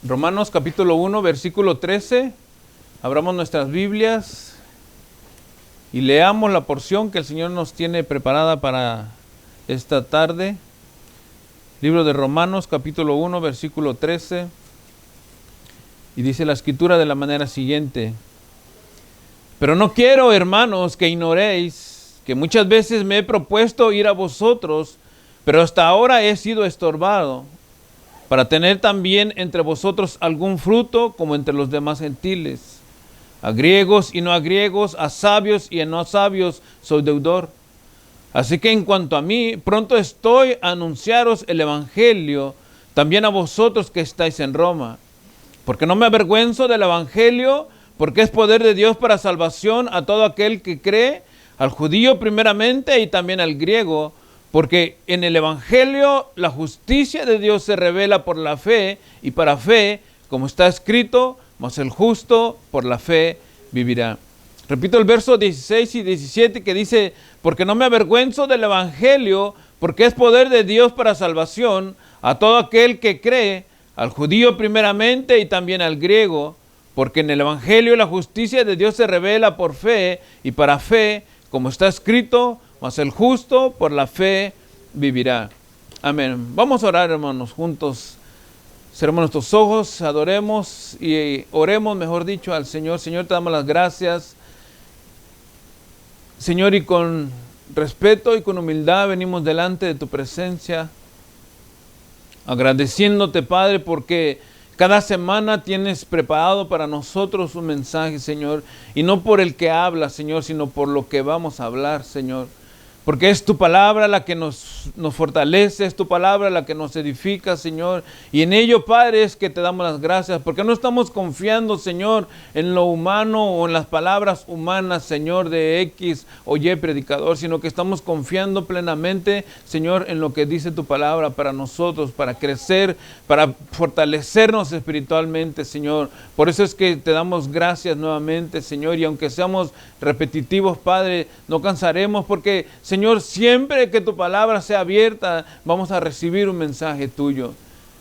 Romanos capítulo 1, versículo 13. Abramos nuestras Biblias y leamos la porción que el Señor nos tiene preparada para esta tarde. Libro de Romanos capítulo 1, versículo 13. Y dice la Escritura de la manera siguiente: Pero no quiero, hermanos, que ignoréis que muchas veces me he propuesto ir a vosotros, pero hasta ahora he sido estorbado, para tener también entre vosotros algún fruto como entre los demás gentiles. A griegos y no a griegos, a sabios y a no sabios soy deudor. Así que en cuanto a mí, pronto estoy a anunciaros el Evangelio, también a vosotros que estáis en Roma. Porque no me avergüenzo del Evangelio, porque es poder de Dios para salvación a todo aquel que cree, al judío primeramente y también al griego, porque en el Evangelio la justicia de Dios se revela por la fe, y para fe, como está escrito, mas el justo por la fe vivirá. Repito el verso 16 y 17 que dice: porque no me avergüenzo del Evangelio, porque es poder de Dios para salvación a todo aquel que cree, al judío primeramente y también al griego, porque en el Evangelio la justicia de Dios se revela por fe, y para fe, como está escrito, mas el justo por la fe vivirá. Amén. Vamos a orar, hermanos, juntos. Cerremos nuestros ojos, adoremos y oremos, mejor dicho, al Señor. Señor, te damos las gracias. Señor, y con respeto y con humildad venimos delante de tu presencia, agradeciéndote, Padre, porque cada semana tienes preparado para nosotros un mensaje, Señor, y no por el que habla, Señor, sino por lo que vamos a hablar, Señor. Porque es tu palabra la que nos fortalece, es tu palabra la que nos edifica, Señor. Y en ello, Padre, es que te damos las gracias. Porque no estamos confiando, Señor, en lo humano o en las palabras humanas, Señor, de X o Y predicador, sino que estamos confiando plenamente, Señor, en lo que dice tu palabra para nosotros, para crecer, para fortalecernos espiritualmente, Señor. Por eso es que te damos gracias nuevamente, Señor. Y aunque seamos repetitivos, Padre, no cansaremos, porque, Señor, siempre que tu palabra sea abierta, vamos a recibir un mensaje tuyo.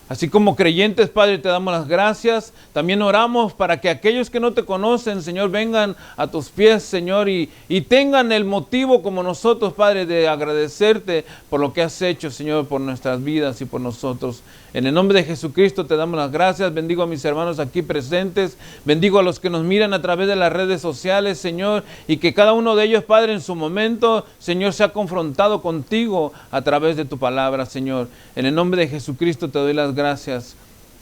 Así como creyentes, Padre, te damos las gracias. También oramos para que aquellos que no te conocen, Señor, vengan a tus pies, Señor, y tengan el motivo como nosotros, Padre, de agradecerte por lo que has hecho, Señor, por nuestras vidas y por nosotros. En el nombre de Jesucristo te damos las gracias. Bendigo a mis hermanos aquí presentes. Bendigo a los que nos miran a través de las redes sociales, Señor, y que cada uno de ellos, Padre, en su momento, Señor, se ha confrontado contigo a través de tu palabra, Señor. En el nombre de Jesucristo te doy las gracias.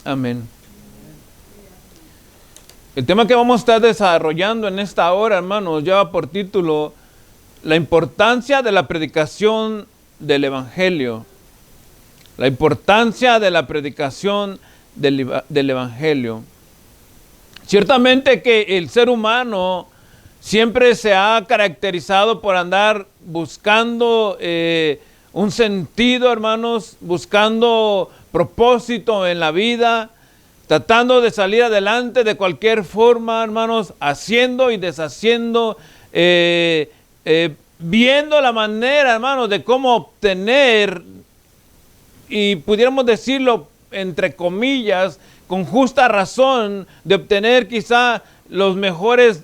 Amén. El tema que vamos a estar desarrollando en esta hora, hermanos, lleva por título la importancia de la predicación del Evangelio. La importancia de la predicación del Evangelio. Ciertamente que el ser humano siempre se ha caracterizado por andar buscando un sentido, hermanos, buscando propósito en la vida, tratando de salir adelante de cualquier forma, hermanos, haciendo y deshaciendo, viendo la manera, hermanos, de cómo obtener, y pudiéramos decirlo entre comillas, con justa razón, de obtener quizá los mejores,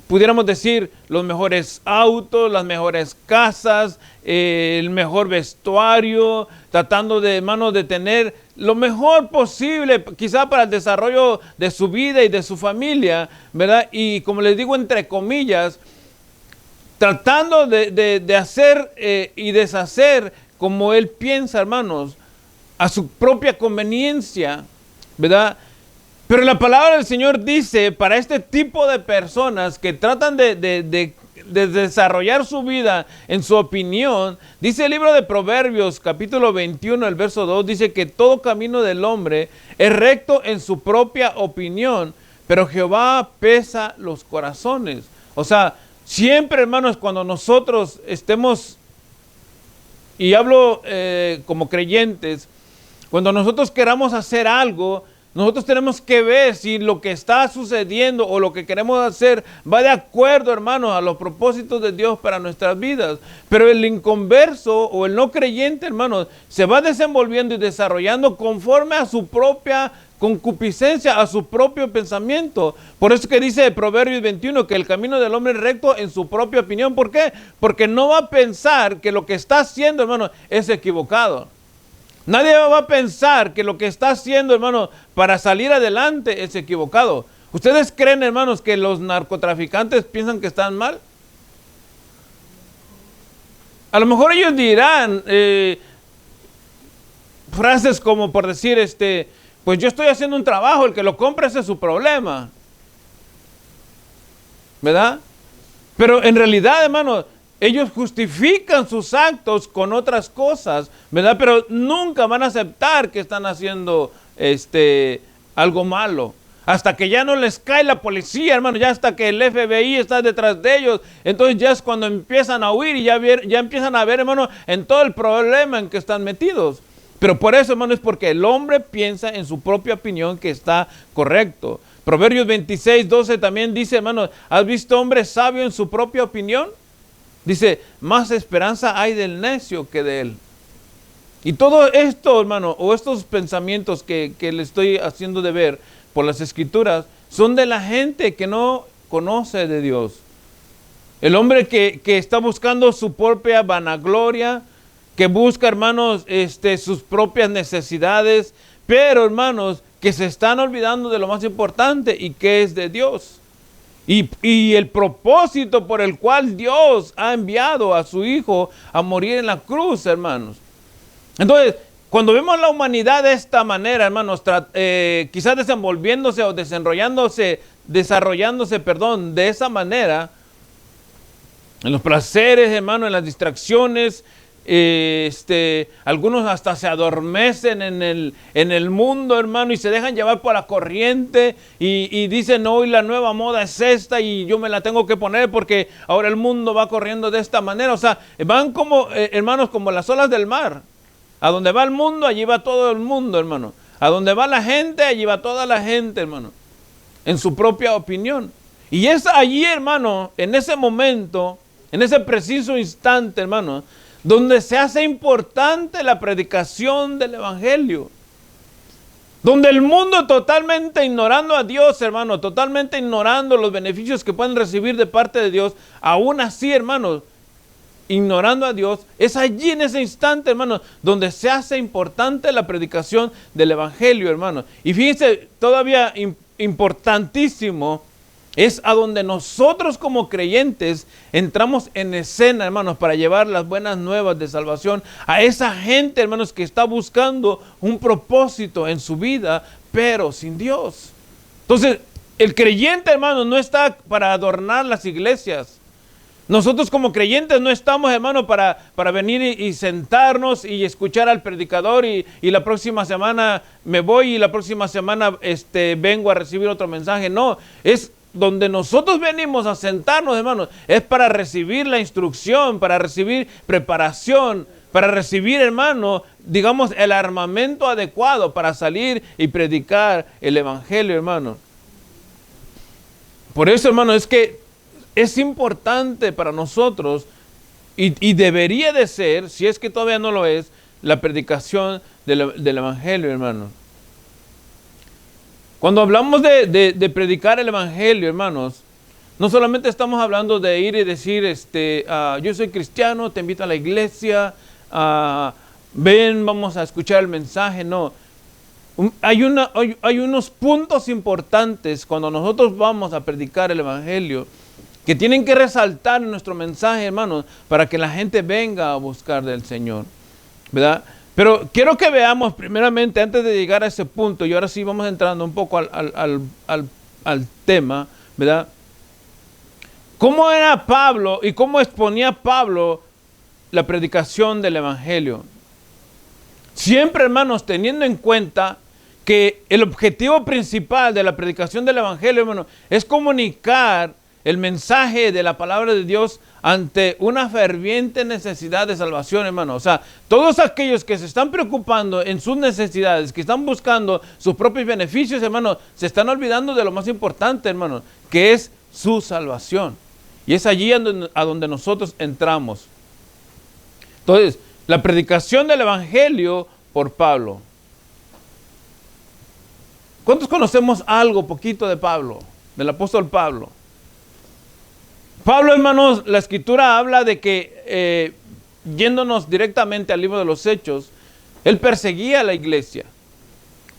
pudiéramos decir, los mejores autos, las mejores casas, el mejor vestuario, tratando de, hermanos, de tener lo mejor posible, quizá para el desarrollo de su vida y de su familia, ¿verdad? Y como les digo, entre comillas, tratando de hacer y deshacer como él piensa, hermanos, a su propia conveniencia, ¿verdad? Pero la palabra del Señor dice, para este tipo de personas que tratan de desarrollar su vida en su opinión, dice el libro de Proverbios, capítulo 21, el verso 2, dice que todo camino del hombre es recto en su propia opinión, pero Jehová pesa los corazones. O sea, siempre, hermanos, cuando nosotros estemos, y hablo como creyentes, cuando nosotros queramos hacer algo, nosotros tenemos que ver si lo que está sucediendo o lo que queremos hacer va de acuerdo, hermanos, a los propósitos de Dios para nuestras vidas. Pero el inconverso o el no creyente, hermanos, se va desenvolviendo y desarrollando conforme a su propia concupiscencia, a su propio pensamiento. Por eso que dice Proverbios 21 que el camino del hombre es recto en su propia opinión. ¿Por qué? Porque no va a pensar que lo que está haciendo, hermano, es equivocado. Nadie va a pensar que lo que está haciendo, hermano, para salir adelante es equivocado. ¿Ustedes creen, hermanos, que los narcotraficantes piensan que están mal? A lo mejor ellos dirán frases como por decir, pues yo estoy haciendo un trabajo, el que lo compre ese es su problema. ¿Verdad? Pero en realidad, hermano, ellos justifican sus actos con otras cosas, ¿verdad? Pero nunca van a aceptar que están haciendo algo malo. Hasta que ya no les cae la policía, hermano, ya hasta que el FBI está detrás de ellos. Entonces ya es cuando empiezan a huir y ya empiezan a ver, hermano, en todo el problema en que están metidos. Pero por eso, hermano, es porque el hombre piensa en su propia opinión que está correcto. Proverbios 26:12 también dice, hermano, ¿has visto hombre sabio en su propia opinión? Dice, más esperanza hay del necio que de él. Y todo esto, hermano, o estos pensamientos que le estoy haciendo de ver por las Escrituras, son de la gente que no conoce de Dios. El hombre que está buscando su propia vanagloria, que busca, hermanos, sus propias necesidades, pero, hermanos, que se están olvidando de lo más importante y que es de Dios. Y el propósito por el cual Dios ha enviado a su Hijo a morir en la cruz, hermanos. Entonces, cuando vemos la humanidad de esta manera, hermanos, quizás desenvolviéndose o desarrollándose, de esa manera, en los placeres, hermanos, en las distracciones, algunos hasta se adormecen en el mundo, hermano, y se dejan llevar por la corriente y dicen, hoy la nueva moda es esta y yo me la tengo que poner porque ahora el mundo va corriendo de esta manera. O sea, van como, hermanos, como las olas del mar. A donde va el mundo, allí va todo el mundo, hermano. A donde va la gente, allí va toda la gente, hermano, en su propia opinión. Y es allí, hermano, en ese momento, en ese preciso instante, hermano, donde se hace importante la predicación del Evangelio. Donde el mundo totalmente ignorando a Dios, hermano, totalmente ignorando los beneficios que pueden recibir de parte de Dios, aún así, hermanos, ignorando a Dios, es allí en ese instante, hermano, donde se hace importante la predicación del Evangelio, hermano. Y fíjense, todavía importantísimo, es a donde nosotros como creyentes entramos en escena, hermanos, para llevar las buenas nuevas de salvación a esa gente, hermanos, que está buscando un propósito en su vida, pero sin Dios. Entonces, el creyente, hermano, no está para adornar las iglesias. Nosotros como creyentes no estamos, hermano, para venir y sentarnos y escuchar al predicador y la próxima semana me voy y la próxima semana vengo a recibir otro mensaje. No, es donde nosotros venimos a sentarnos, hermanos, es para recibir la instrucción, para recibir preparación, para recibir, hermano, digamos, el armamento adecuado para salir y predicar el Evangelio, hermano. Por eso, hermano, es que es importante para nosotros y debería de ser, si es que todavía no lo es, la predicación del Evangelio, hermano. Cuando hablamos de predicar el Evangelio, hermanos, no solamente estamos hablando de ir y decir, yo soy cristiano, te invito a la iglesia, ven, vamos a escuchar el mensaje, no. Hay unos puntos importantes cuando nosotros vamos a predicar el Evangelio que tienen que resaltar en nuestro mensaje, hermanos, para que la gente venga a buscar del Señor, ¿verdad? Pero quiero que veamos primeramente, antes de llegar a ese punto, y ahora sí vamos entrando un poco al tema, ¿verdad? ¿Cómo era Pablo y cómo exponía Pablo la predicación del Evangelio? Siempre, hermanos, teniendo en cuenta que el objetivo principal de la predicación del Evangelio, hermano, es comunicar el mensaje de la palabra de Dios ante una ferviente necesidad de salvación, hermano. O sea, todos aquellos que se están preocupando en sus necesidades, que están buscando sus propios beneficios, hermano, se están olvidando de lo más importante, hermano, que es su salvación. Y es allí a donde nosotros entramos. Entonces, la predicación del evangelio por Pablo. ¿Cuántos conocemos algo, poquito de Pablo, del apóstol Pablo? Pablo, hermanos, la escritura habla de que, yéndonos directamente al libro de los Hechos, él perseguía a la iglesia.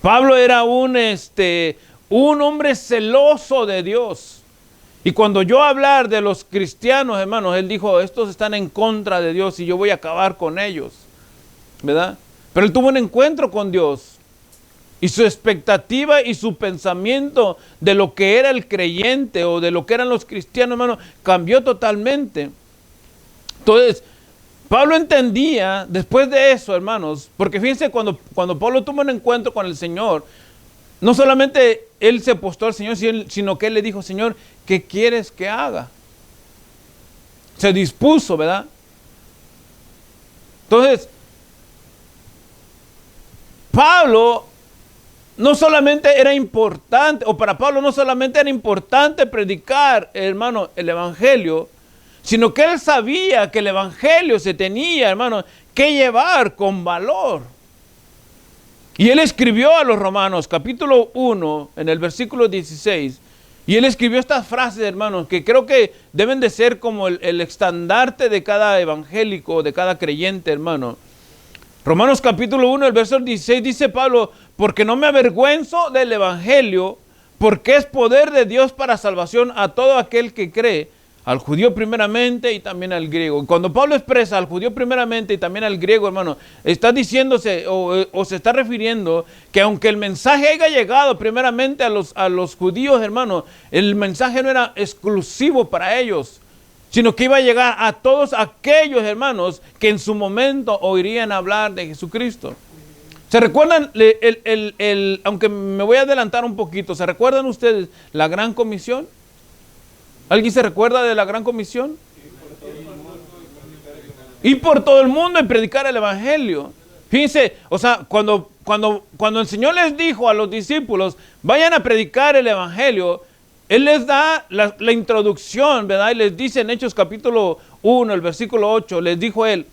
Pablo era un hombre celoso de Dios. Y cuando yo hablar de los cristianos, hermanos, él dijo, estos están en contra de Dios y yo voy a acabar con ellos, ¿verdad? Pero él tuvo un encuentro con Dios. Y su expectativa y su pensamiento de lo que era el creyente o de lo que eran los cristianos, hermano, cambió totalmente. Entonces, Pablo entendía después de eso, hermanos, porque fíjense, cuando Pablo tuvo un encuentro con el Señor, no solamente él se postó al Señor, sino que él le dijo, Señor, ¿qué quieres que haga? Se dispuso, ¿verdad? Entonces, Pablo no solamente era importante, o para Pablo no solamente era importante predicar, hermano, el evangelio, sino que él sabía que el evangelio se tenía, hermano, que llevar con valor. Y él escribió a los Romanos, capítulo 1, en el versículo 16, y él escribió estas frases, hermanos, que creo que deben de ser como el estandarte de cada evangélico, de cada creyente, hermano. Romanos capítulo 1, el verso 16, dice Pablo, porque no me avergüenzo del evangelio, porque es poder de Dios para salvación a todo aquel que cree, al judío primeramente y también al griego. Y cuando Pablo expresa al judío primeramente y también al griego, hermano, está diciéndose o se está refiriendo que aunque el mensaje haya llegado primeramente a los judíos, hermano, el mensaje no era exclusivo para ellos, sino que iba a llegar a todos aquellos hermanos que en su momento oirían hablar de Jesucristo. ¿Se recuerdan, aunque me voy a adelantar un poquito, ¿se recuerdan ustedes la gran comisión? ¿Alguien se recuerda de la gran comisión? Ir por todo el mundo y predicar el evangelio. Fíjense, o sea, cuando el Señor les dijo a los discípulos, vayan a predicar el evangelio, Él les da la introducción, ¿verdad? Y les dice en Hechos capítulo 1, el versículo 8, les dijo Él,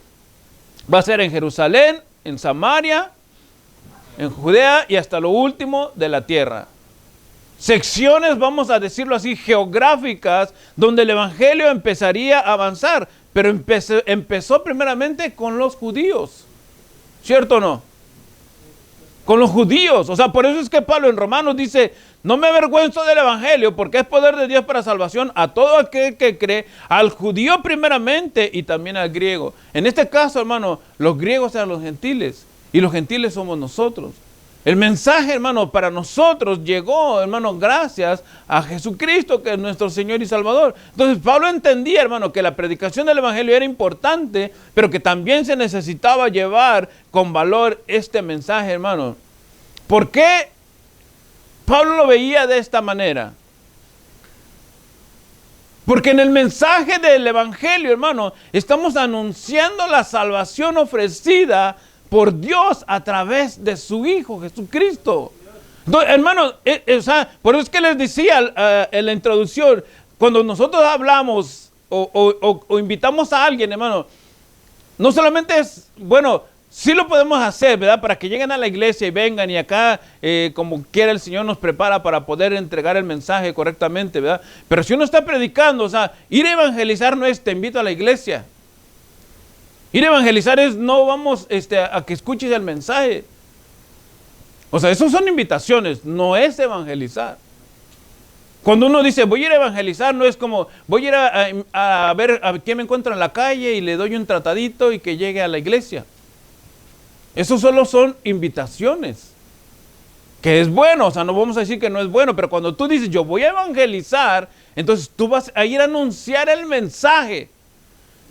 va a ser en Jerusalén, en Samaria, en Judea y hasta lo último de la tierra. Secciones, vamos a decirlo así, geográficas, donde el evangelio empezaría a avanzar, pero empezó primeramente con los judíos, ¿cierto o no? Con los judíos, o sea, por eso es que Pablo en Romanos dice, no me avergüenzo del evangelio, porque es poder de Dios para salvación a todo aquel que cree, al judío primeramente y también al griego. En este caso, hermano, los griegos eran los gentiles y los gentiles somos nosotros. El mensaje, hermano, para nosotros llegó, hermano, gracias a Jesucristo, que es nuestro Señor y Salvador. Entonces, Pablo entendía, hermano, que la predicación del evangelio era importante, pero que también se necesitaba llevar con valor este mensaje, hermano. ¿Por qué Pablo lo veía de esta manera? Porque en el mensaje del evangelio, hermano, estamos anunciando la salvación ofrecida por Dios a través de su Hijo Jesucristo. Entonces, hermano, o sea, por eso es que les decía en la introducción, cuando nosotros hablamos o invitamos a alguien, hermano, no solamente es, bueno, sí lo podemos hacer, ¿verdad? Para que lleguen a la iglesia y vengan y acá, como quiera el Señor nos prepara para poder entregar el mensaje correctamente, ¿verdad? Pero si uno está predicando, o sea, ir a evangelizar no es te invito a la iglesia. Ir a evangelizar es no vamos a que escuches el mensaje. O sea, esos son invitaciones, no es evangelizar. Cuando uno dice voy a ir a evangelizar, no es como voy a ir a ver a quién me encuentro en la calle y le doy un tratadito y que llegue a la iglesia. Eso solo son invitaciones. Que es bueno, o sea, no vamos a decir que no es bueno, pero cuando tú dices yo voy a evangelizar, entonces tú vas a ir a anunciar el mensaje.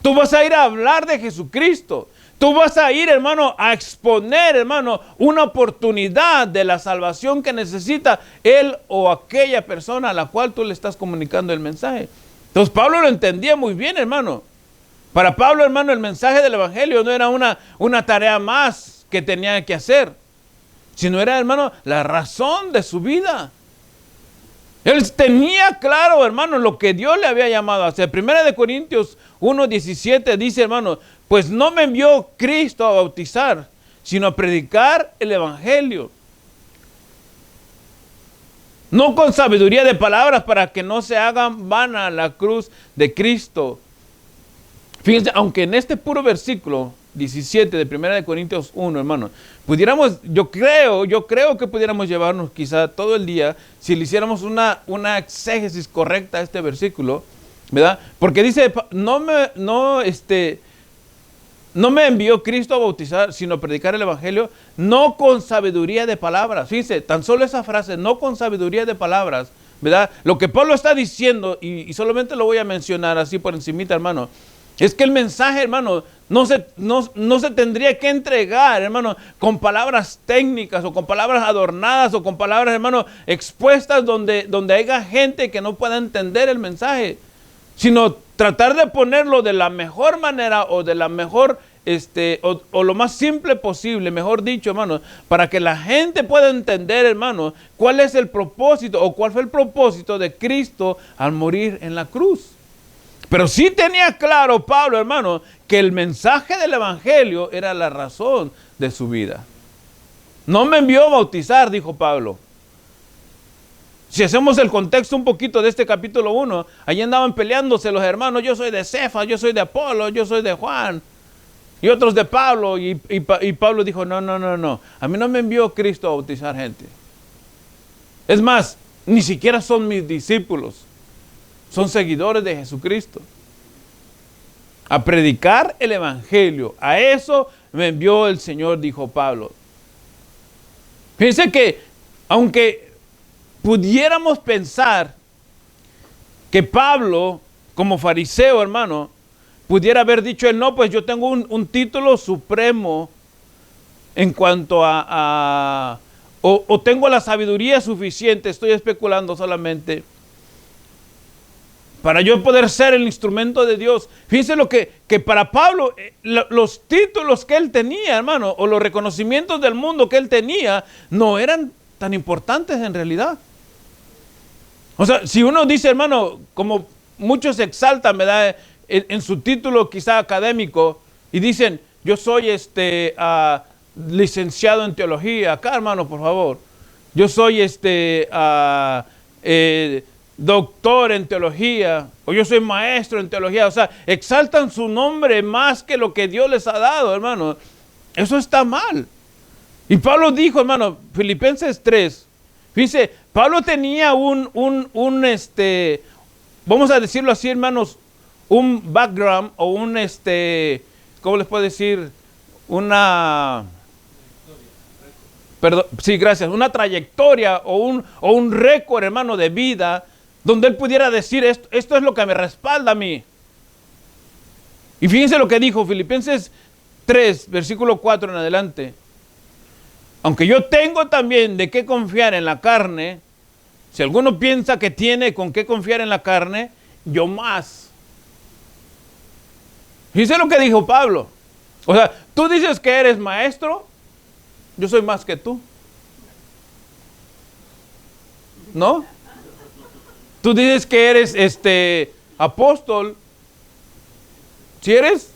Tú vas a ir a hablar de Jesucristo. Tú vas a ir, hermano, a exponer, hermano, una oportunidad de la salvación que necesita él o aquella persona a la cual tú le estás comunicando el mensaje. Entonces Pablo lo entendía muy bien, hermano. Para Pablo, hermano, el mensaje del evangelio no era una tarea más que tenía que hacer, sino era, hermano, la razón de su vida. Él tenía claro, hermano, lo que Dios le había llamado a hacer. 1 Corintios 1:17 dice, hermano, pues no me envió Cristo a bautizar, sino a predicar el evangelio. No con sabiduría de palabras, para que no se hagan vana la cruz de Cristo. Fíjense, aunque en este puro versículo 17 de 1 Corintios 1, hermano, pudiéramos, yo creo que pudiéramos llevarnos quizá todo el día si le hiciéramos una exégesis correcta a este versículo, ¿verdad? Porque dice, no me envió Cristo a bautizar, sino a predicar el evangelio, no con sabiduría de palabras. Fíjense, tan solo esa frase, no con sabiduría de palabras, ¿verdad? Lo que Pablo está diciendo, y solamente lo voy a mencionar así por encimita, hermano, es que el mensaje, hermano, no se tendría que entregar, hermano, con palabras técnicas o con palabras adornadas o con palabras, hermano, expuestas donde haya gente que no pueda entender el mensaje, sino tratar de ponerlo de la mejor manera o de la mejor, o lo más simple posible, mejor dicho, hermano, para que la gente pueda entender, hermano, cuál es el propósito o cuál fue el propósito de Cristo al morir en la cruz. Pero sí tenía claro Pablo, hermano, que el mensaje del evangelio era la razón de su vida. No me envió a bautizar, dijo Pablo. Si hacemos el contexto un poquito de este capítulo 1, allí andaban peleándose los hermanos, yo soy de Cefas, yo soy de Apolo, yo soy de Juan, y otros de Pablo, y Pablo dijo, no, a mí no me envió Cristo a bautizar gente. Es más, ni siquiera son mis discípulos. Son seguidores de Jesucristo. A predicar el evangelio. A eso me envió el Señor, dijo Pablo. Fíjense que, aunque pudiéramos pensar que Pablo, como fariseo, hermano, pudiera haber dicho él, no, pues yo tengo un título supremo en cuanto o tengo la sabiduría suficiente, estoy especulando solamente, para yo poder ser el instrumento de Dios. Fíjense lo que para Pablo, los títulos que él tenía, hermano, o los reconocimientos del mundo que él tenía, no eran tan importantes en realidad. O sea, si uno dice, hermano, como muchos se exaltan, ¿verdad? En su título quizá académico, y dicen, yo soy licenciado en teología. Acá, hermano, por favor. Yo soy doctor en teología, o yo soy maestro en teología. O sea, exaltan su nombre más que lo que Dios les ha dado, hermano. Eso está mal. Y Pablo dijo, hermano, Filipenses 3, fíjense, Pablo tenía vamos a decirlo así, hermanos, un background o ¿cómo les puedo decir? Una trayectoria o un récord, hermano, de vida, donde él pudiera decir, esto es lo que me respalda a mí. Y fíjense lo que dijo Filipenses 3, versículo 4 en adelante. Aunque yo tengo también de qué confiar en la carne, si alguno piensa que tiene con qué confiar en la carne, yo más. Fíjense lo que dijo Pablo. O sea, tú dices que eres maestro, yo soy más que tú. ¿No? Tú dices que eres apóstol. ¿Sí eres?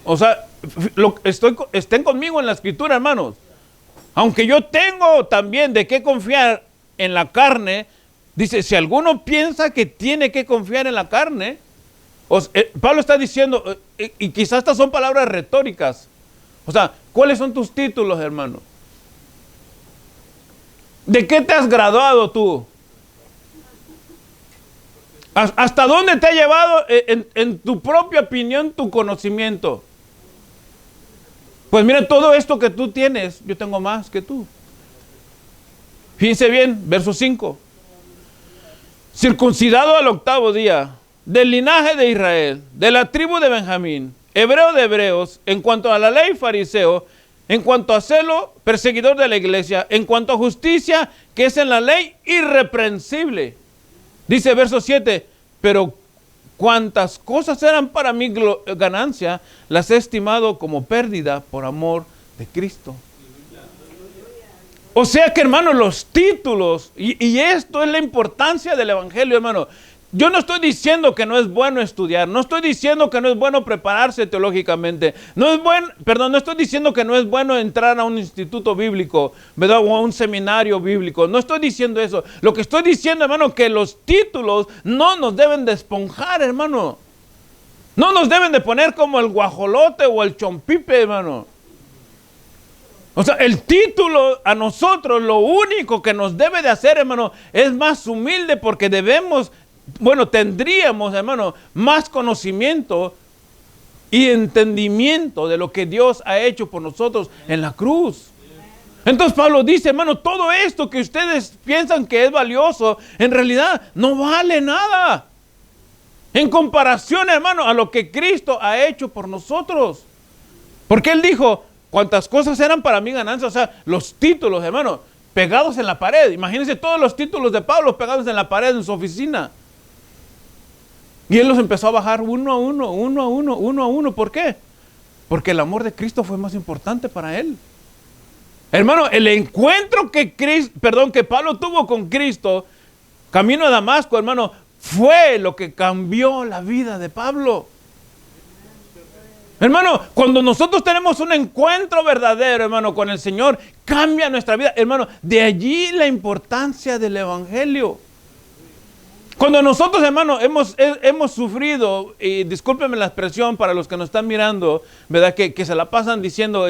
O sea, estén conmigo en la escritura, hermanos. Aunque yo tengo también de qué confiar en la carne, dice, si alguno piensa que tiene que confiar en la carne, Pablo está diciendo, y quizás estas son palabras retóricas. O sea, ¿cuáles son tus títulos, hermano? ¿De qué te has graduado tú? ¿Hasta dónde te ha llevado en tu propia opinión tu conocimiento? Pues mira, todo esto que tú tienes, yo tengo más que tú. Fíjense bien, verso 5. Circuncidado al 8º día, del linaje de Israel, de la tribu de Benjamín, hebreo de hebreos, en cuanto a la ley, fariseo, en cuanto a celo, perseguidor de la iglesia, en cuanto a justicia, que es en la ley, irreprensible. Dice verso 7, pero cuantas cosas eran para mí ganancia, las he estimado como pérdida por amor de Cristo. O sea que, hermano, los títulos, y esto es la importancia del evangelio, hermano. Yo no estoy diciendo que no es bueno estudiar, no estoy diciendo que no es bueno prepararse teológicamente, no estoy diciendo que no es bueno entrar a un instituto bíblico, ¿verdad? O a un seminario bíblico, no estoy diciendo eso. Lo que estoy diciendo, hermano, que los títulos no nos deben de esponjar, hermano. No nos deben de poner como el guajolote o el chompipe, hermano. O sea, el título a nosotros, lo único que nos debe de hacer, hermano, es más humilde, porque tendríamos, hermano, más conocimiento y entendimiento de lo que Dios ha hecho por nosotros en la cruz. Entonces Pablo dice, hermano, todo esto que ustedes piensan que es valioso, en realidad no vale nada en comparación, hermano, a lo que Cristo ha hecho por nosotros. Porque Él dijo, cuantas cosas eran para mí ganancia, o sea, los títulos, hermano, pegados en la pared. Imagínense todos los títulos de Pablo pegados en la pared en su oficina. Y él los empezó a bajar uno a uno. ¿Por qué? Porque el amor de Cristo fue más importante para él. Hermano, el encuentro que Pablo tuvo con Cristo, camino a Damasco, hermano, fue lo que cambió la vida de Pablo. Hermano, cuando nosotros tenemos un encuentro verdadero, hermano, con el Señor, cambia nuestra vida. Hermano, de allí la importancia del evangelio. Cuando nosotros, hermano, hemos sufrido, y discúlpenme la expresión para los que nos están mirando, ¿verdad? Que se la pasan diciendo,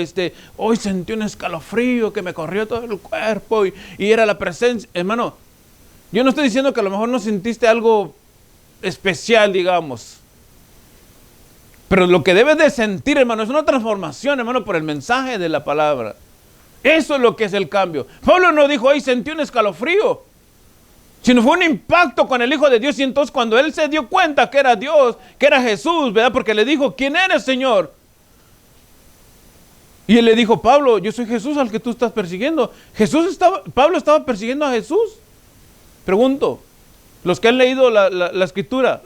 hoy sentí un escalofrío que me corrió todo el cuerpo y era la presencia. Hermano, yo no estoy diciendo que a lo mejor no sentiste algo especial, digamos. Pero lo que debes de sentir, hermano, es una transformación, hermano, por el mensaje de la palabra. Eso es lo que es el cambio. Pablo no dijo, ay, sentí un escalofrío, sino fue un impacto con el Hijo de Dios. Y entonces cuando él se dio cuenta que era Dios, que era Jesús, ¿verdad? Porque le dijo, ¿quién eres, Señor? Y él le dijo, Pablo, yo soy Jesús al que tú estás persiguiendo. Pablo estaba persiguiendo a Jesús. Pregunto, los que han leído la escritura.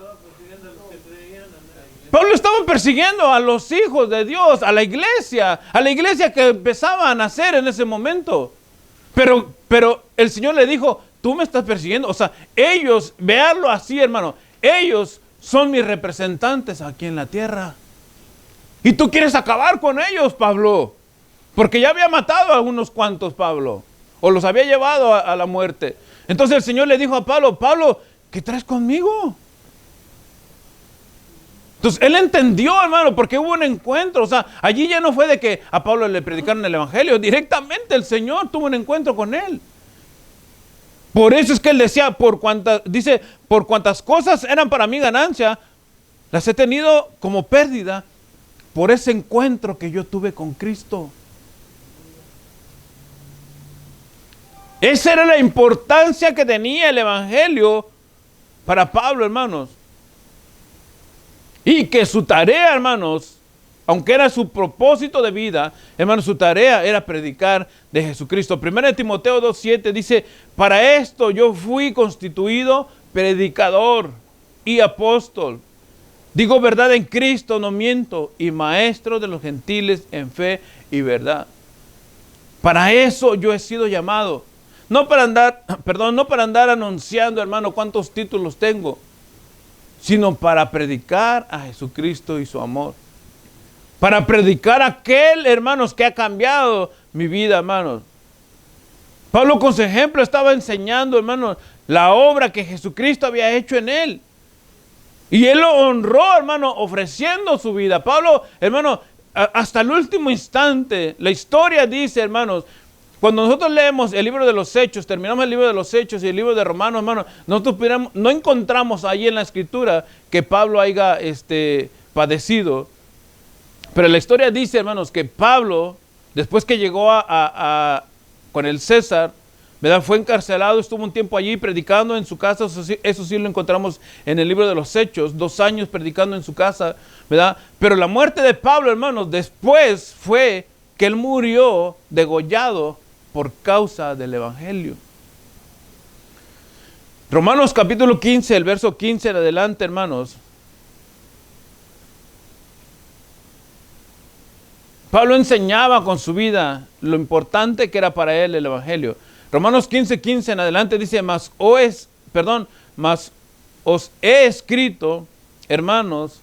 Pablo estaba persiguiendo a los hijos de Dios, a la iglesia que empezaba a nacer en ese momento. Pero el Señor le dijo, tú me estás persiguiendo. O sea, ellos, veanlo así, hermano, ellos son mis representantes aquí en la tierra. Y tú quieres acabar con ellos, Pablo, porque ya había matado a unos cuantos, Pablo, o los había llevado a la muerte. Entonces el Señor le dijo a Pablo, Pablo, ¿qué traes conmigo? Entonces él entendió, hermano, porque hubo un encuentro. O sea, allí ya no fue de que a Pablo le predicaron el evangelio, directamente el Señor tuvo un encuentro con él. Por eso es que él decía, por cuantas cosas eran para mí ganancia, las he tenido como pérdida por ese encuentro que yo tuve con Cristo. Esa era la importancia que tenía el evangelio para Pablo, hermanos. Y que su tarea, hermanos, aunque era su propósito de vida, hermanos, su tarea era predicar de Jesucristo. 1 Timoteo 2:7 dice, para esto yo fui constituido predicador y apóstol. Digo verdad en Cristo, no miento, y maestro de los gentiles en fe y verdad. Para eso yo he sido llamado. No para andar anunciando, hermano, cuántos títulos tengo, sino para predicar a Jesucristo y su amor. Para predicar a aquel, hermanos, que ha cambiado mi vida, hermanos. Pablo con su ejemplo estaba enseñando, hermanos, la obra que Jesucristo había hecho en él. Y él lo honró, hermano, ofreciendo su vida. Pablo, hermano, hasta el último instante, la historia dice, hermanos, cuando nosotros leemos el libro de los Hechos, terminamos el libro de los Hechos y el libro de Romanos, hermano, nosotros no encontramos ahí en la escritura que Pablo haya padecido. Pero la historia dice, hermanos, que Pablo, después que llegó con el César, ¿verdad? Fue encarcelado, estuvo un tiempo allí predicando en su casa. Eso sí lo encontramos en el libro de los Hechos, 2 años predicando en su casa, ¿verdad? Pero la muerte de Pablo, hermanos, después fue que él murió degollado por causa del evangelio. Romanos capítulo 15, el verso 15 en adelante, hermanos. Pablo enseñaba con su vida lo importante que era para él el evangelio. Romanos 15, 15 en adelante dice, mas os he escrito, hermanos,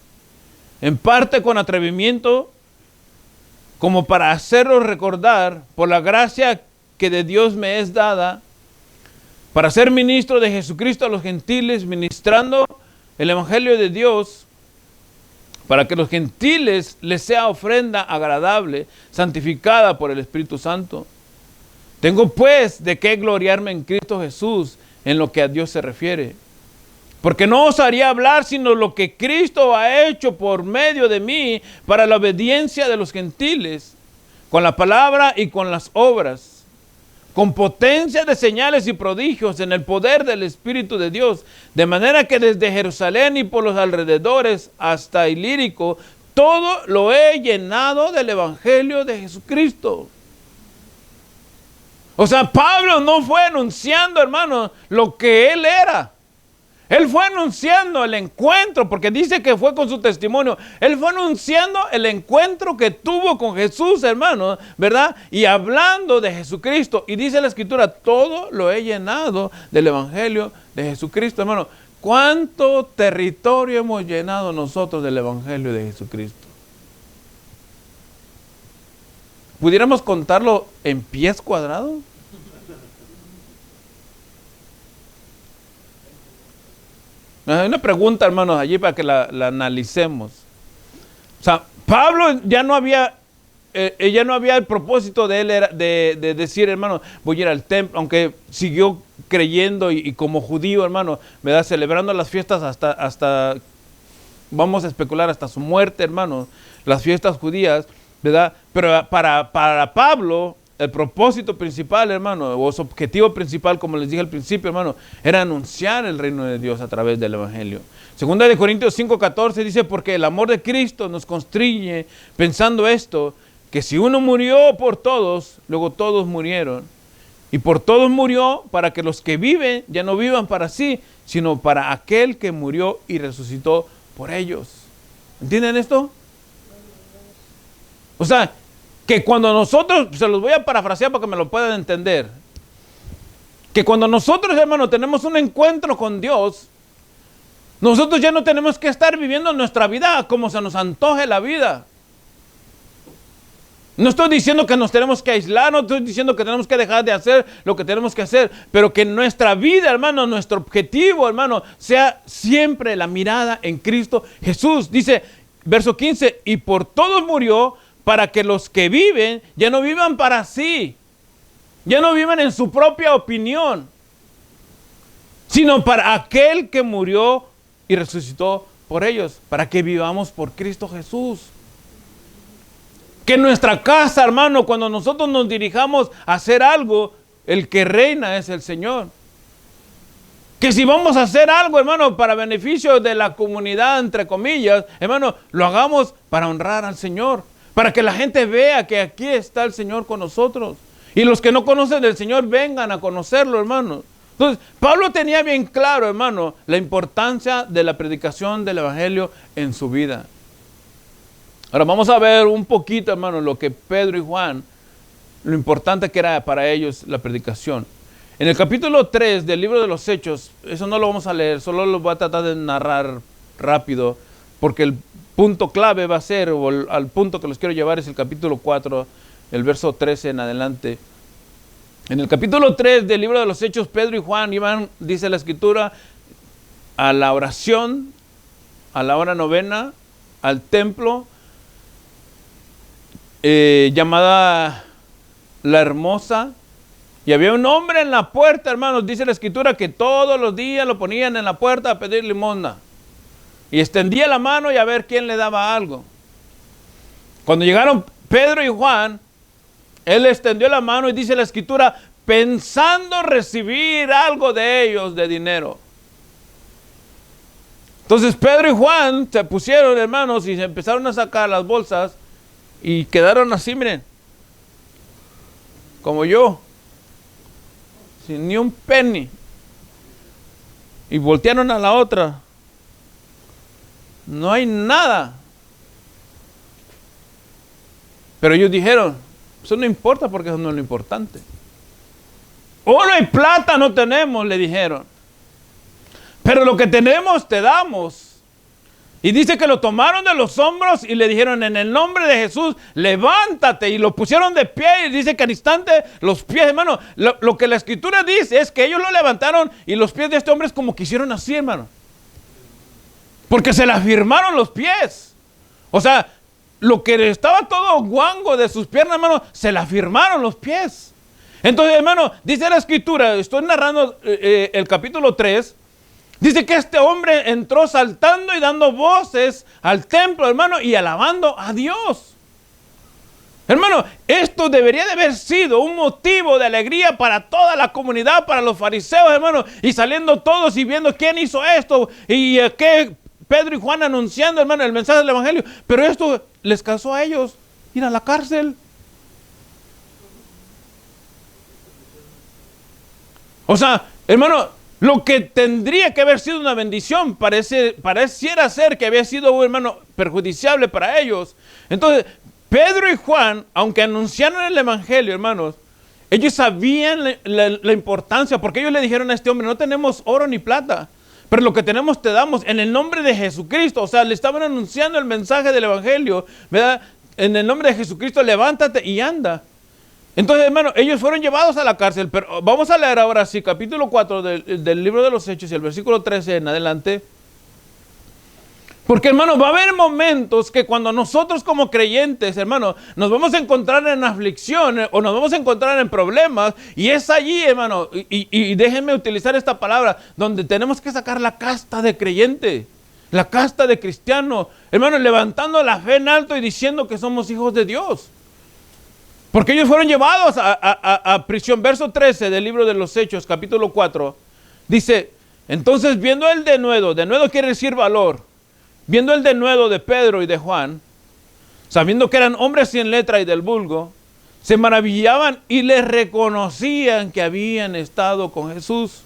en parte con atrevimiento, como para haceros recordar por la gracia que de Dios me es dada, para ser ministro de Jesucristo a los gentiles, ministrando el evangelio de Dios, para que los gentiles les sea ofrenda agradable, santificada por el Espíritu Santo. Tengo pues de qué gloriarme en Cristo Jesús en lo que a Dios se refiere. Porque no osaría hablar sino lo que Cristo ha hecho por medio de mí para la obediencia de los gentiles, con la palabra y con las obras, con potencia de señales y prodigios en el poder del Espíritu de Dios, de manera que desde Jerusalén y por los alrededores hasta Ilírico, todo lo he llenado del Evangelio de Jesucristo. O sea, Pablo no fue anunciando, hermano, lo que él era. Él fue anunciando el encuentro, porque dice que fue con su testimonio. Él fue anunciando el encuentro que tuvo con Jesús, hermano, ¿verdad? Y hablando de Jesucristo. Y dice la Escritura, todo lo he llenado del Evangelio de Jesucristo, hermano. ¿Cuánto territorio hemos llenado nosotros del Evangelio de Jesucristo? ¿Pudiéramos contarlo en pies cuadrados? Hay una pregunta, hermanos, allí para que la analicemos. O sea, Pablo ya no había el propósito de él de decir, hermano, voy a ir al templo, aunque siguió creyendo y como judío, hermano, ¿verdad? Celebrando las fiestas hasta, vamos a especular, hasta su muerte, hermano, las fiestas judías, ¿verdad? Pero para Pablo, el propósito principal, hermano, o su objetivo principal, como les dije al principio, hermano, era anunciar el reino de Dios a través del Evangelio. Segunda de Corintios 5:14 dice, porque el amor de Cristo nos constriñe, pensando esto, que si uno murió por todos, luego todos murieron. Y por todos murió para que los que viven ya no vivan para sí, sino para aquel que murió y resucitó por ellos. ¿Entienden esto? O sea, que cuando nosotros, se los voy a parafrasear para que me lo puedan entender, que cuando nosotros, hermanos, tenemos un encuentro con Dios, nosotros ya no tenemos que estar viviendo nuestra vida como se nos antoje la vida. No estoy diciendo que nos tenemos que aislar, no estoy diciendo que tenemos que dejar de hacer lo que tenemos que hacer, pero que nuestra vida, hermano, nuestro objetivo, hermano, sea siempre la mirada en Cristo Jesús. Dice, verso 15, y por todos murió, para que los que viven ya no vivan para sí, ya no vivan en su propia opinión, sino para aquel que murió y resucitó por ellos, para que vivamos por Cristo Jesús. Que en nuestra casa, hermano, cuando nosotros nos dirijamos a hacer algo, el que reina es el Señor. Que si vamos a hacer algo, hermano, para beneficio de la comunidad, entre comillas, hermano, lo hagamos para honrar al Señor. Para que la gente vea que aquí está el Señor con nosotros. Y los que no conocen del Señor vengan a conocerlo, hermano. Entonces, Pablo tenía bien claro, hermano, la importancia de la predicación del Evangelio en su vida. Ahora vamos a ver un poquito, hermano, lo que Pedro y Juan, lo importante que era para ellos la predicación. En el capítulo 3 del libro de los Hechos, eso no lo vamos a leer, solo lo voy a tratar de narrar rápido, porque el punto clave va a ser, o al punto que los quiero llevar es el capítulo 4, el verso 13 en adelante. En el capítulo 3 del libro de los Hechos, Pedro y Juan iban, dice la Escritura, a la oración, a la hora novena, al templo, llamada La Hermosa, y había un hombre en la puerta, hermanos, dice la Escritura, que todos los días lo ponían en la puerta a pedir limosna. Y extendía la mano y a ver quién le daba algo. Cuando llegaron Pedro y Juan, él extendió la mano y dice la Escritura, pensando recibir algo de ellos de dinero. Entonces Pedro y Juan se pusieron, hermanos, y se empezaron a sacar las bolsas y quedaron así, miren, como yo, sin ni un penny. y voltearon a la otra. No hay nada. Pero ellos dijeron, eso no importa porque eso no es lo importante. Oro y plata no tenemos, le dijeron. Pero lo que tenemos te damos. Y dice que lo tomaron de los hombros y le dijeron, en el nombre de Jesús, levántate. Y lo pusieron de pie y dice que al instante los pies, hermano, lo que la escritura dice es que ellos lo levantaron y los pies de este hombre es como que hicieron así, hermano. Porque se le afirmaron los pies. O sea, lo que estaba todo guango de sus piernas, hermano, se le afirmaron los pies. Entonces, hermano, dice la escritura, estoy narrando el capítulo 3, dice que este hombre entró saltando y dando voces al templo, hermano, y alabando a Dios. Hermano, esto debería de haber sido un motivo de alegría para toda la comunidad, para los fariseos, hermano, y saliendo todos y viendo quién hizo esto y qué Pedro y Juan anunciando, hermano, el mensaje del evangelio. Pero esto les causó a ellos ir a la cárcel. O sea, hermano, lo que tendría que haber sido una bendición pareciera ser que había sido, hermano, perjudiciable para ellos. Entonces, Pedro y Juan, aunque anunciaron el evangelio, hermanos, ellos sabían la importancia, porque ellos le dijeron a este hombre, no tenemos oro ni plata, pero lo que tenemos te damos en el nombre de Jesucristo. O sea, le estaban anunciando el mensaje del evangelio, ¿verdad? En el nombre de Jesucristo, levántate y anda. Entonces, hermano, ellos fueron llevados a la cárcel, pero vamos a leer ahora sí, capítulo 4 del libro de los Hechos y el versículo 13 en adelante. Porque, hermano, va a haber momentos que cuando nosotros como creyentes, hermano, nos vamos a encontrar en aflicción o nos vamos a encontrar en problemas, y es allí, hermano, y déjenme utilizar esta palabra, donde tenemos que sacar la casta de creyente, la casta de cristiano, hermano, levantando la fe en alto y diciendo que somos hijos de Dios. Porque ellos fueron llevados a prisión. Verso 13 del libro de los Hechos, capítulo 4, dice, entonces viendo el denuedo quiere decir valor, viendo el denuedo de Pedro y de Juan, sabiendo que eran hombres sin letra y del vulgo, se maravillaban y les reconocían que habían estado con Jesús.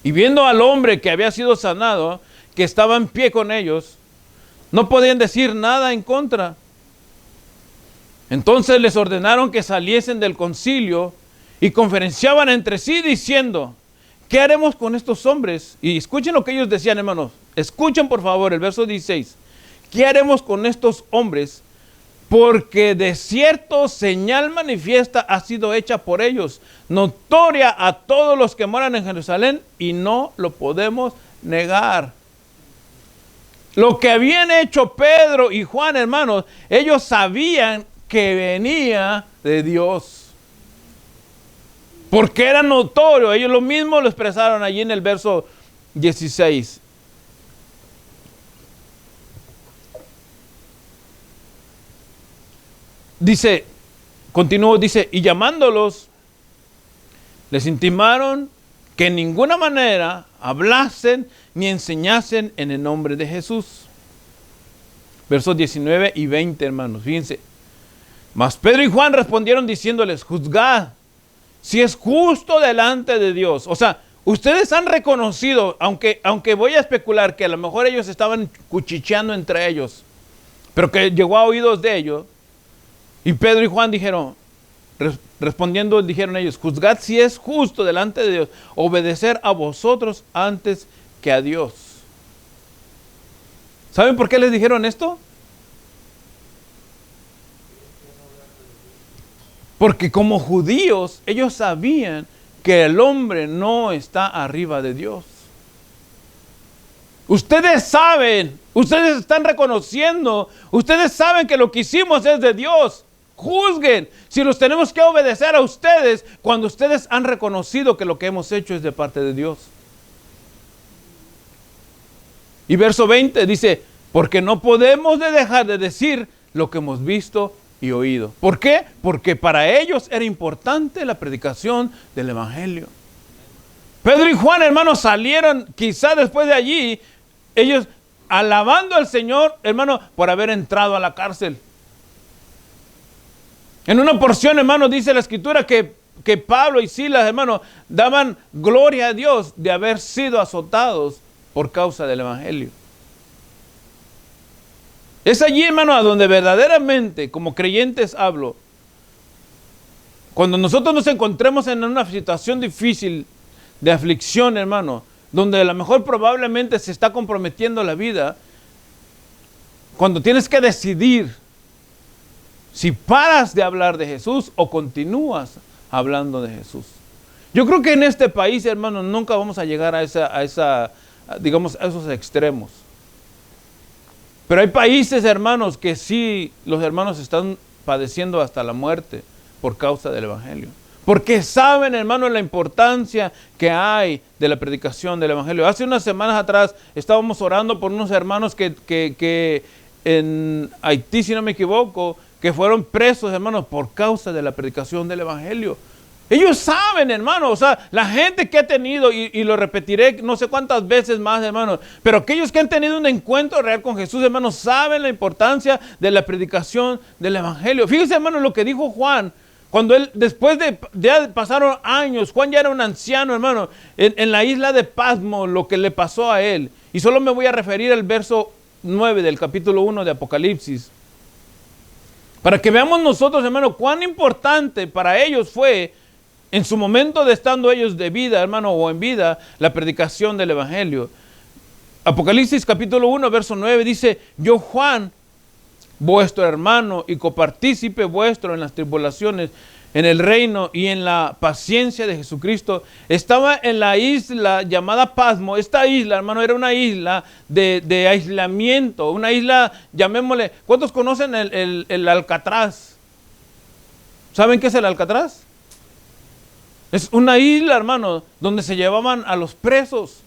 Y viendo al hombre que había sido sanado, que estaba en pie con ellos, no podían decir nada en contra. Entonces les ordenaron que saliesen del concilio y conferenciaban entre sí diciendo, ¿qué haremos con estos hombres? Y escuchen lo que ellos decían, hermanos. Escuchen por favor el verso 16. ¿Qué haremos con estos hombres? Porque de cierto señal manifiesta ha sido hecha por ellos, notoria a todos los que moran en Jerusalén, y no lo podemos negar. Lo que habían hecho Pedro y Juan, hermanos, ellos sabían que venía de Dios. Porque era notorio. Ellos lo mismo lo expresaron allí en el verso 16. Dice, continuó, dice, y llamándolos, les intimaron que en ninguna manera hablasen ni enseñasen en el nombre de Jesús. Versos 19 y 20, hermanos, fíjense. Mas Pedro y Juan respondieron diciéndoles, juzgad si es justo delante de Dios. O sea, ustedes han reconocido, aunque voy a especular que a lo mejor ellos estaban cuchicheando entre ellos, pero que llegó a oídos de ellos. Y Pedro y Juan dijeron, respondiendo dijeron ellos, juzgad si es justo delante de Dios obedecer a vosotros antes que a Dios. ¿Saben por qué les dijeron esto? Porque como judíos, ellos sabían que el hombre no está arriba de Dios. Ustedes saben, ustedes están reconociendo, ustedes saben que lo que hicimos es de Dios. Juzguen si los tenemos que obedecer a ustedes cuando ustedes han reconocido que lo que hemos hecho es de parte de Dios. Y verso 20 dice, porque no podemos dejar de decir lo que hemos visto y oído. ¿Por qué? Porque para ellos era importante la predicación del evangelio. Pedro y Juan, hermanos, salieron quizá después de allí, ellos alabando al Señor, hermano, por haber entrado a la cárcel. En una porción, hermano, dice la escritura que que Pablo y Silas, hermano, daban gloria a Dios de haber sido azotados por causa del Evangelio. Es allí, hermano, a donde verdaderamente, como creyentes hablo, cuando nosotros nos encontremos en una situación difícil de aflicción, hermano, donde a lo mejor probablemente se está comprometiendo la vida, cuando tienes que decidir si paras de hablar de Jesús o continúas hablando de Jesús. Yo creo que en este país, hermano, nunca vamos a llegar a esos extremos. Pero hay países, hermanos, que sí, los hermanos están padeciendo hasta la muerte por causa del Evangelio. Porque saben, hermano, la importancia que hay de la predicación del Evangelio. Hace unas semanas atrás estábamos orando por unos hermanos que en Haití, si no me equivoco, que fueron presos, hermanos, por causa de la predicación del Evangelio. Ellos saben, hermano, o sea, la gente que ha tenido, y lo repetiré no sé cuántas veces más, hermano, pero aquellos que han tenido un encuentro real con Jesús, hermano, saben la importancia de la predicación del Evangelio. Fíjense, hermano, lo que dijo Juan, cuando él, después de, ya pasaron años, Juan ya era un anciano, hermano, en la isla de Patmos, lo que le pasó a él. Y solo me voy a referir al verso 9 del capítulo 1 de Apocalipsis. Para que veamos nosotros, hermano, cuán importante para ellos fue, en su momento de estando ellos de vida, hermano, o en vida, la predicación del Evangelio. Apocalipsis capítulo 1, verso 9 dice: yo, Juan, vuestro hermano y copartícipe vuestro en las tribulaciones, en el reino y en la paciencia de Jesucristo, estaba en la isla llamada Patmos. Esta isla, hermano, era una isla de aislamiento, una isla, llamémosle, ¿cuántos conocen el Alcatraz? ¿Saben qué es el Alcatraz? Es una isla, hermano, donde se llevaban a los presos.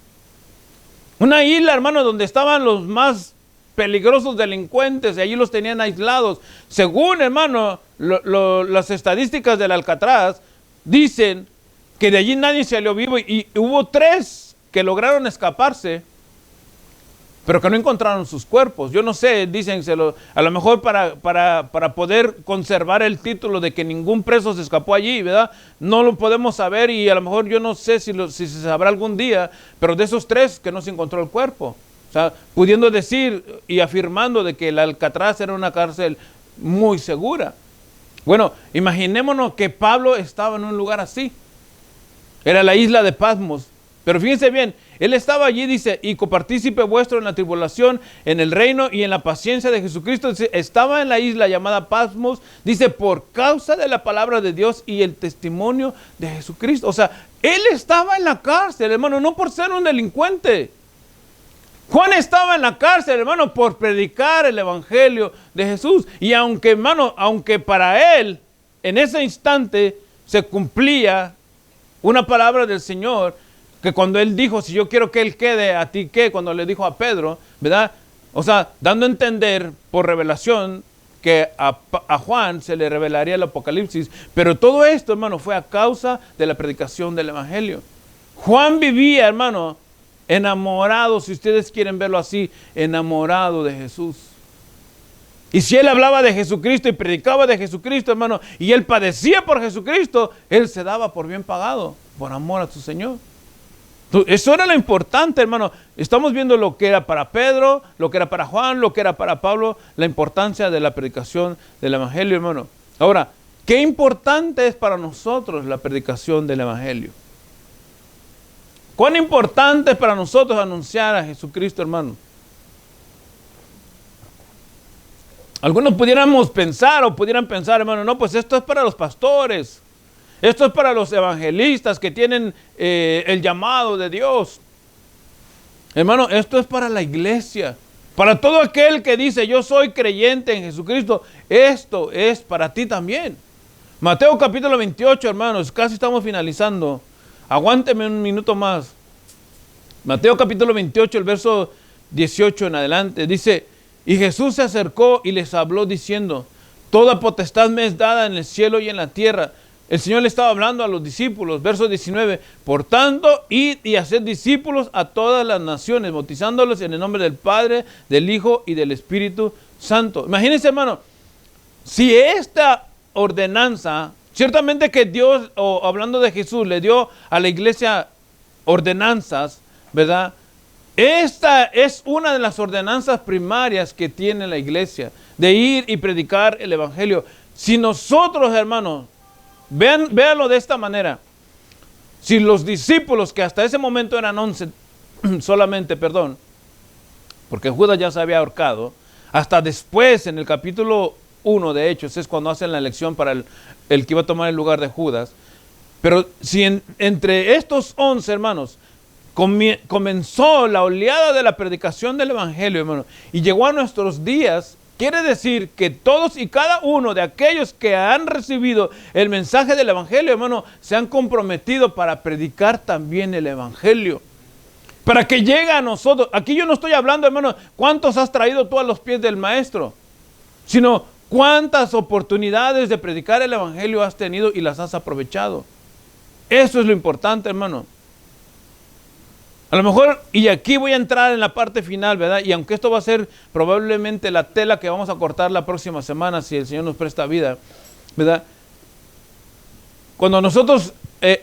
Una isla, hermano, donde estaban los más peligrosos delincuentes y allí los tenían aislados. Según, hermano, las estadísticas del Alcatraz dicen que de allí nadie salió vivo y hubo 3 que lograron escaparse, pero que no encontraron sus cuerpos. Yo no sé, dicen, a lo mejor para poder conservar el título de que ningún preso se escapó allí, ¿verdad? No lo podemos saber y a lo mejor yo no sé si se sabrá algún día, pero de esos 3 que no se encontró el cuerpo. O sea, pudiendo decir y afirmando de que el Alcatraz era una cárcel muy segura. Bueno, imaginémonos que Pablo estaba en un lugar así. Era la isla de Patmos. Pero fíjense bien, él estaba allí, dice, y copartícipe vuestro en la tribulación, en el reino y en la paciencia de Jesucristo. Dice, estaba en la isla llamada Patmos, dice, por causa de la palabra de Dios y el testimonio de Jesucristo. O sea, él estaba en la cárcel, hermano, no por ser un delincuente. Juan estaba en la cárcel, hermano, por predicar el Evangelio de Jesús. Y aunque, hermano, aunque para él, en ese instante, se cumplía una palabra del Señor, que cuando él dijo, si yo quiero que él quede, ¿a ti qué? Cuando le dijo a Pedro, ¿verdad? O sea, dando a entender por revelación que a Juan se le revelaría el Apocalipsis. Pero todo esto, hermano, fue a causa de la predicación del Evangelio. Juan vivía, hermano, enamorado, si ustedes quieren verlo así, enamorado de Jesús. Y si él hablaba de Jesucristo y predicaba de Jesucristo, hermano, y él padecía por Jesucristo, él se daba por bien pagado, por amor a su Señor. Eso era lo importante, hermano. Estamos viendo lo que era para Pedro, lo que era para Juan, lo que era para Pablo, la importancia de la predicación del Evangelio, hermano. Ahora, ¿qué importante es para nosotros la predicación del Evangelio? ¿Cuán importante es para nosotros anunciar a Jesucristo, hermano? Algunos pudiéramos pensar o pudieran pensar, hermano, no, pues esto es para los pastores. Esto es para los evangelistas que tienen el llamado de Dios. Hermano, esto es para la iglesia. Para todo aquel que dice, yo soy creyente en Jesucristo, esto es para ti también. Mateo capítulo 28, hermanos, casi estamos finalizando. Aguánteme un minuto más. Mateo capítulo 28, el verso 18 en adelante, dice, y Jesús se acercó y les habló diciendo, toda potestad me es dada en el cielo y en la tierra. El Señor le estaba hablando a los discípulos, verso 19, por tanto, id y haced discípulos a todas las naciones, bautizándolos en el nombre del Padre, del Hijo y del Espíritu Santo. Imagínense, hermano, si esta ordenanza Ciertamente que Dios, o hablando de Jesús, le dio a la iglesia ordenanzas, ¿verdad? Esta es una de las ordenanzas primarias que tiene la iglesia, de ir y predicar el evangelio. Si nosotros, hermanos, véanlo de esta manera, si los discípulos, que hasta ese momento eran 11 solamente, porque Judas ya se había ahorcado, hasta después en el capítulo 1 de Hechos es cuando hacen la elección para el que iba a tomar el lugar de Judas. Pero si entre estos 11 hermanos comenzó la oleada de la predicación del evangelio, hermano, y llegó a nuestros días, quiere decir que todos y cada uno de aquellos que han recibido el mensaje del evangelio, hermano, se han comprometido para predicar también el evangelio. Para que llegue a nosotros. Aquí yo no estoy hablando, hermano, cuántos has traído tú a los pies del maestro, sino cuántas oportunidades de predicar el evangelio has tenido y las has aprovechado. Eso es lo importante, hermano. A lo mejor, y aquí voy a entrar en la parte final, ¿verdad? Y aunque esto va a ser probablemente la tela que vamos a cortar la próxima semana, si el Señor nos presta vida, ¿verdad? Cuando nosotros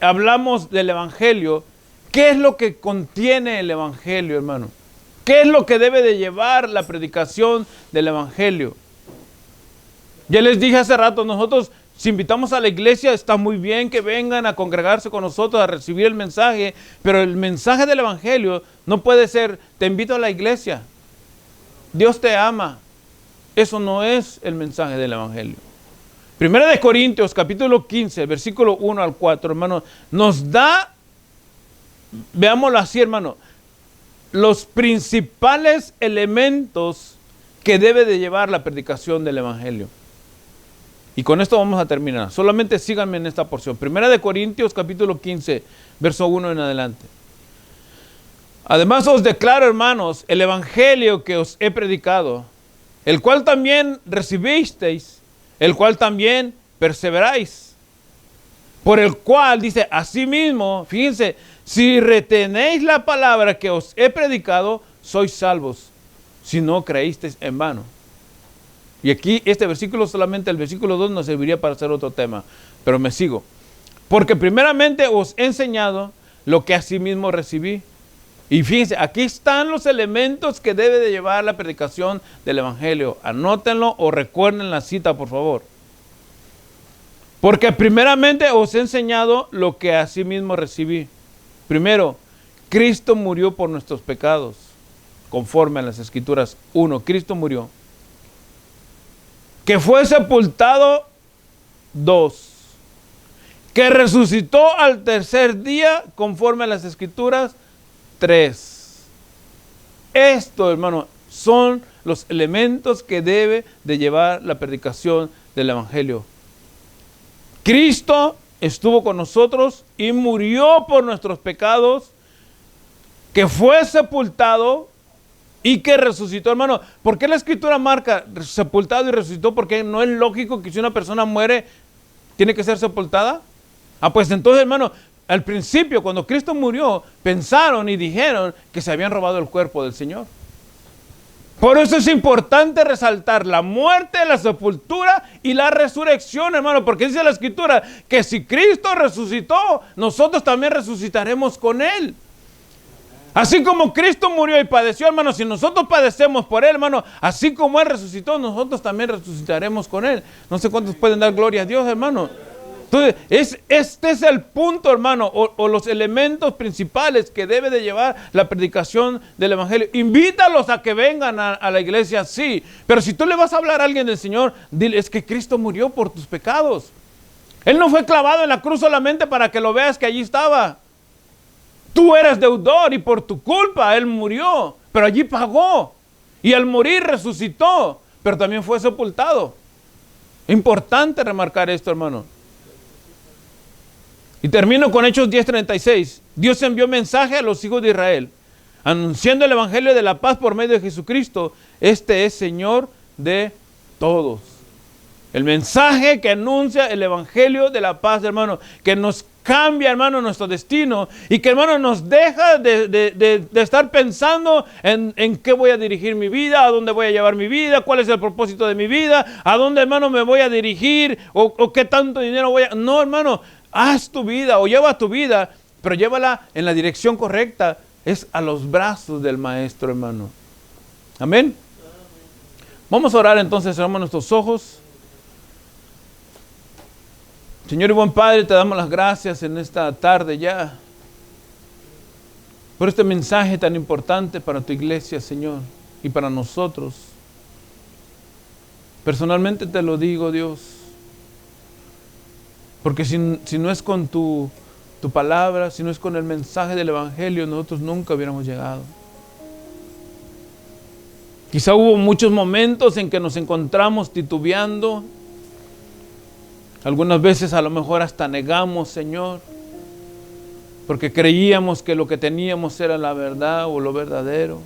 hablamos del evangelio, ¿qué es lo que contiene el evangelio, hermano? ¿Qué es lo que debe de llevar la predicación del evangelio? Ya les dije hace rato, nosotros si invitamos a la iglesia, está muy bien que vengan a congregarse con nosotros, a recibir el mensaje, pero el mensaje del evangelio no puede ser, te invito a la iglesia, Dios te ama. Eso no es el mensaje del evangelio. Primera de Corintios, capítulo 15, versículo 1 al 4, hermano, nos da, veámoslo así, hermano, los principales elementos que debe de llevar la predicación del evangelio. Y con esto vamos a terminar. Solamente síganme en esta porción. Primera de Corintios, capítulo 15, verso 1 en adelante. Además os declaro, hermanos, el evangelio que os he predicado, el cual también recibisteis, el cual también perseveráis. Por el cual, dice, asimismo, fíjense, si retenéis la palabra que os he predicado, sois salvos, si no creísteis en vano. Y aquí este versículo, solamente el versículo 2 nos serviría para hacer otro tema, pero me sigo. Porque primeramente os he enseñado lo que asimismo recibí. Y fíjense, aquí están los elementos que debe de llevar la predicación del evangelio. Anótenlo o recuerden la cita, por favor. Porque primeramente os he enseñado lo que asimismo recibí. Primero, Cristo murió por nuestros pecados, conforme a las Escrituras. 1, Cristo murió. Que fue sepultado. 2, que resucitó al tercer día, conforme a las Escrituras. 3. Esto, hermano, son los elementos que debe de llevar la predicación del evangelio. Cristo estuvo con nosotros y murió por nuestros pecados, que fue sepultado y que resucitó, hermano. ¿Por qué la Escritura marca sepultado y resucitó? Porque no es lógico que si una persona muere, tiene que ser sepultada. Pues entonces, hermano, al principio, cuando Cristo murió, pensaron y dijeron que se habían robado el cuerpo del Señor. Por eso es importante resaltar la muerte, la sepultura y la resurrección, hermano, porque dice la Escritura que si Cristo resucitó, nosotros también resucitaremos con Él. Así como Cristo murió y padeció, hermano, si nosotros padecemos por Él, hermano, así como Él resucitó, nosotros también resucitaremos con Él. No sé cuántos pueden dar gloria a Dios, hermano. Entonces, este es el punto, hermano, o los elementos principales que debe de llevar la predicación del evangelio. Invítalos a que vengan a la iglesia, sí, pero si tú le vas a hablar a alguien del Señor, dile, es que Cristo murió por tus pecados. Él no fue clavado en la cruz solamente para que lo veas que allí estaba. Tú eres deudor y por tu culpa Él murió, pero allí pagó. Y al morir resucitó, pero también fue sepultado. Importante remarcar esto, hermano. Y termino con Hechos 10:36. Dios envió mensaje a los hijos de Israel, anunciando el evangelio de la paz por medio de Jesucristo. Este es Señor de todos. El mensaje que anuncia el evangelio de la paz, hermano, que nos cambia, hermano, nuestro destino y que, hermano, nos deja de estar pensando en qué voy a dirigir mi vida, a dónde voy a llevar mi vida, cuál es el propósito de mi vida, a dónde, hermano, me voy a dirigir o qué tanto dinero voy a... No, hermano, haz tu vida o lleva tu vida, pero llévala en la dirección correcta. Es a los brazos del Maestro, hermano. Amén. Vamos a orar entonces, cerramos nuestros ojos. Señor y buen Padre, te damos las gracias en esta tarde ya por este mensaje tan importante para tu iglesia, Señor, y para nosotros. Personalmente te lo digo, Dios, porque si no es con tu palabra, si no es con el mensaje del Evangelio, nosotros nunca hubiéramos llegado. Quizá hubo muchos momentos en que nos encontramos titubeando. Algunas veces a lo mejor hasta negamos, Señor, porque creíamos que lo que teníamos era la verdad o lo verdadero.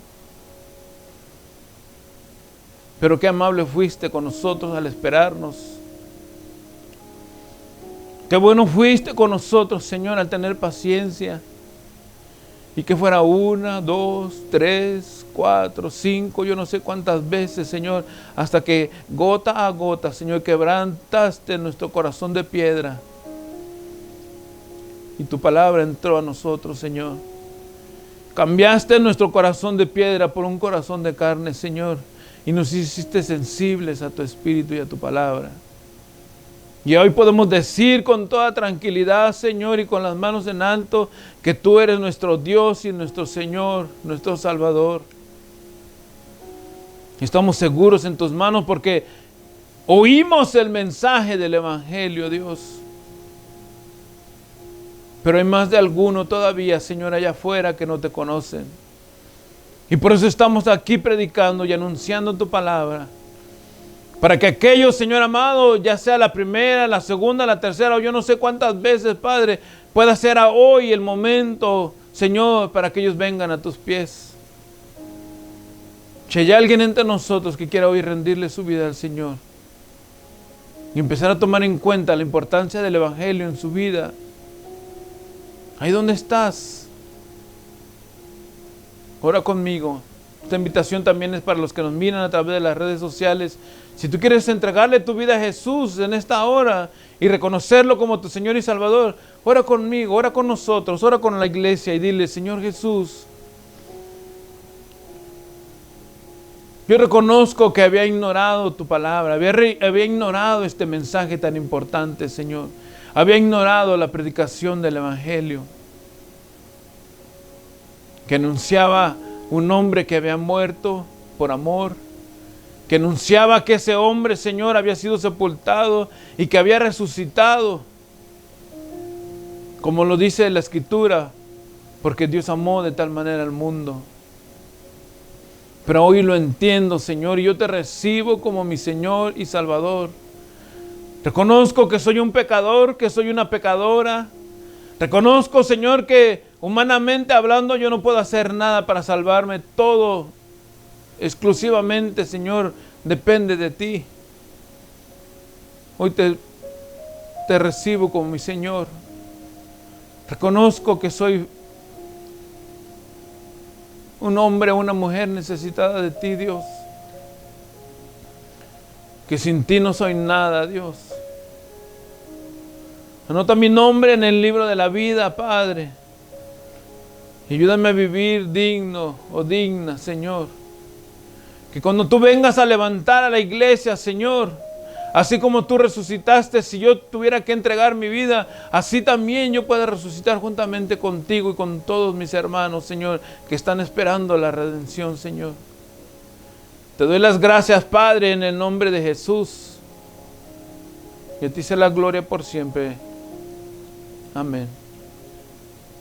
Pero qué amable fuiste con nosotros al esperarnos. Qué bueno fuiste con nosotros, Señor, al tener paciencia. Y que fuera 1, 2, 3, 4, 5, yo no sé cuántas veces, Señor, hasta que gota a gota, Señor, quebrantaste nuestro corazón de piedra. Y tu palabra entró a nosotros, Señor. Cambiaste nuestro corazón de piedra por un corazón de carne, Señor. Y nos hiciste sensibles a tu espíritu y a tu palabra. Y hoy podemos decir con toda tranquilidad, Señor, y con las manos en alto, que tú eres nuestro Dios y nuestro Señor, nuestro Salvador. Estamos seguros en tus manos porque oímos el mensaje del Evangelio, Dios. Pero hay más de alguno todavía, Señor, allá afuera que no te conocen. Y por eso estamos aquí predicando y anunciando tu palabra. Para que aquellos, Señor amado, ya sea la primera, la segunda, la tercera, o yo no sé cuántas veces, Padre, pueda ser a hoy el momento, Señor, para que ellos vengan a tus pies. Si hay alguien entre nosotros que quiera hoy rendirle su vida al Señor y empezar a tomar en cuenta la importancia del Evangelio en su vida, ahí donde estás, ora conmigo. Esta invitación también es para los que nos miran a través de las redes sociales. Si tú quieres entregarle tu vida a Jesús en esta hora y reconocerlo como tu Señor y Salvador, ora conmigo, ora con nosotros, ora con la iglesia y dile: Señor Jesús, yo reconozco que había ignorado tu palabra, había ignorado este mensaje tan importante, Señor. Había ignorado la predicación del Evangelio, que anunciaba un hombre que había muerto por amor, que anunciaba que ese hombre, Señor, había sido sepultado y que había resucitado, como lo dice la Escritura, porque Dios amó de tal manera al mundo. Pero hoy lo entiendo, Señor, y yo te recibo como mi Señor y Salvador. Reconozco que soy un pecador, que soy una pecadora. Reconozco, Señor, que humanamente hablando yo no puedo hacer nada para salvarme. Todo exclusivamente, Señor, depende de ti. Hoy te recibo como mi Señor. Reconozco que soy un hombre o una mujer necesitada de ti, Dios. Que sin ti no soy nada, Dios. Anota mi nombre en el libro de la vida, Padre. Ayúdame a vivir digno o digna, Señor. Que cuando tú vengas a levantar a la iglesia, Señor, así como tú resucitaste, si yo tuviera que entregar mi vida, así también yo pueda resucitar juntamente contigo y con todos mis hermanos, Señor, que están esperando la redención, Señor. Te doy las gracias, Padre, en el nombre de Jesús. Y a ti sea la gloria por siempre. Amén.